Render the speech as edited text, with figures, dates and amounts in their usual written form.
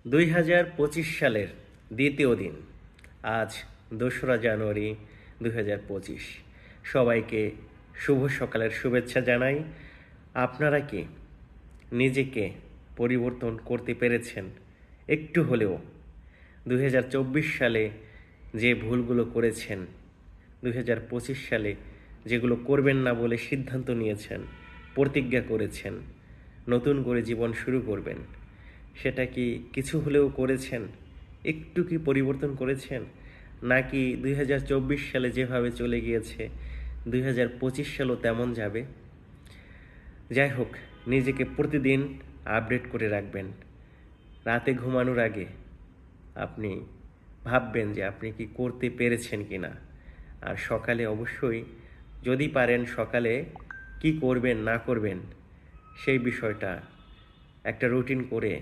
2025 সালের দ্বিতীয় দিন, আজ 2রা জানুয়ারি 2025। সবাইকে শুভ সকালের শুভেচ্ছা জানাই। আপনারা কি নিজেকে পরিবর্তন করতে পেরেছেন একটু হলেও? 2024 সালে যে ভুলগুলো করেছেন, 2025 সালে যেগুলো করবেন না বলে সিদ্ধান্ত নিয়েছেন, প্রতিজ্ঞা করেছেন, নতুন করে জীবন শুরু করবেন, সেটা কি কিছু হলেও করেছেন? একটু কি পরিবর্তন করেছেন? নাকি 2024 সালে যেভাবে চলে গিয়েছে 2025 সালও তেমন যাবে? যাই হোক, নিজেকে প্রতিদিন আপডেট করে রাখবেন। রাতে ঘুমানোর আগে আপনি ভাববেন যে আপনি কি করতে পেরেছেন কি না। আর সকালে অবশ্যই, যদি পারেন, সকালে কি করবেন না করবেন সেই বিষয়টা একটা রুটিন করে